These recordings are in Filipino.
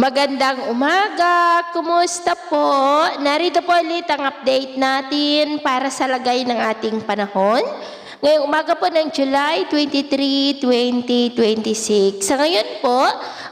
Magandang umaga! Kumusta po? Narito po ulit ang update natin para sa lagay ng ating panahon. Ngayong umaga po ng July 23, 2026. Sa ngayon po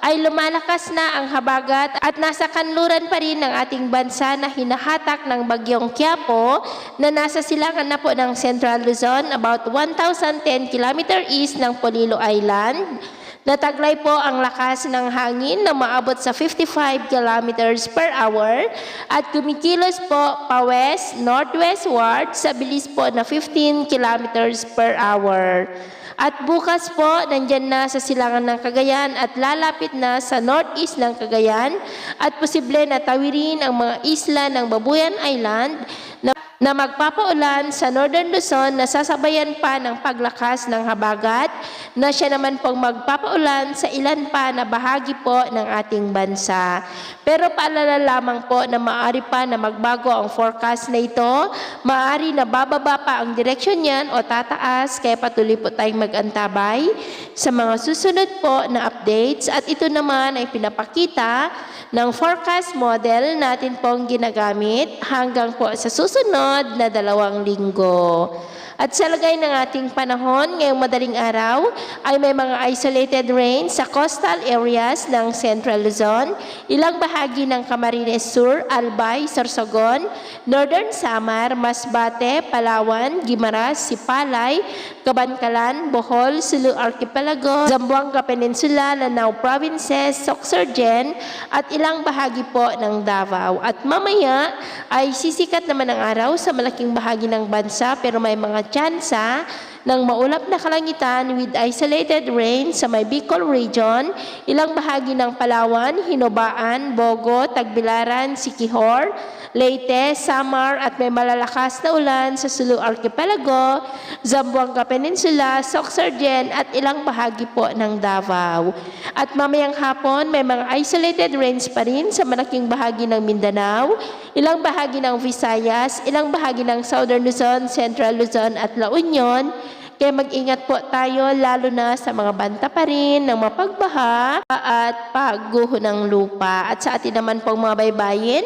ay lumalakas na ang habagat at nasa kanluran pa rin ng ating bansa na hinahatak ng bagyong Quiapo na nasa silangan na po ng Central Luzon about 1,010 km east ng Polillo Island. Nataglay po ang lakas ng hangin na maabot sa 55 kilometers per hour at kumikilos po pa-west, northwestward sa bilis po na 15 kilometers per hour. At bukas po, nandyan na sa silangan ng Cagayan at lalapit na sa northeast ng Cagayan at posible na tawirin ang mga isla ng Babuyan Island na magpapaulan sa Northern Luzon na sasabayan pa ng paglakas ng habagat na siya naman pong magpapaulan sa ilan pa na bahagi po ng ating bansa. Pero paalala lamang po na maaari pa na magbago ang forecast na ito, maaari na bababa pa ang direksyon niyan o tataas, kaya patuloy po tayong mag-antabay sa mga susunod po na updates at ito naman ay pinapakita ng forecast model natin pong ginagamit hanggang po sa susunod na 2 linggo. At sa lagay ng ating panahon, ngayong madaling araw ay may mga isolated rain sa coastal areas ng Central Luzon, ilang bahagi ng Camarines Sur, Albay, Sorsogon, Northern Samar, Masbate, Palawan, Guimaras, Sipalay, Cabancalan, Bohol, Sulu Archipelago, Zamboanga Peninsula, Lanao Provinces, Sorsogon at ilang bahagi po ng Davao. At mamaya ay sisikat naman ang araw sa malaking bahagi ng bansa pero may mga tsansa ng maulap na kalangitan with isolated rain sa may Bicol region, ilang bahagi ng Palawan, Hinobaan, Bogo, Tagbilaran, Siquijor, Leyte, Samar at may malalakas na ulan sa Sulu Archipelago, Zamboanga Peninsula, Sorsogon at ilang bahagi po ng Davao. At mamayang hapon may mga isolated rains pa rin sa malaking bahagi ng Mindanao, ilang bahagi ng Visayas, ilang bahagi ng Southern Luzon, Central Luzon at La Union. Kaya mag-ingat po tayo lalo na sa mga banta pa rin ng mapagbaha at pagguho ng lupa. At sa atin naman pong mga baybayin,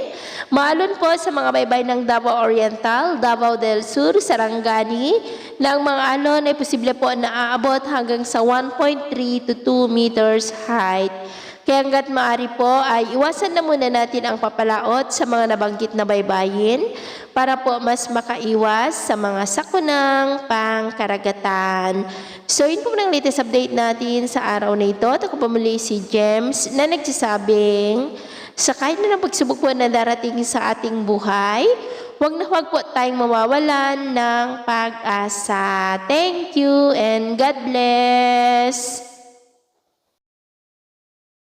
maalon po sa mga baybay ng Davao Oriental, Davao del Sur, Sarangani, na ang mga alon ay posible po na aabot hanggang sa 1.3 to 2 meters height. Kaya hanggat maaari po ay iwasan na muna natin ang papalaot sa mga nabanggit na baybayin para po mas makaiwas sa mga sakunang pangkaragatan. So yun po ng latest update natin sa araw na ito. At ako po muli si James na nagsasabing sa kahit na ng pagsubok po na darating sa ating buhay, huwag po tayong mawawalan ng pag-asa. Thank you and God bless!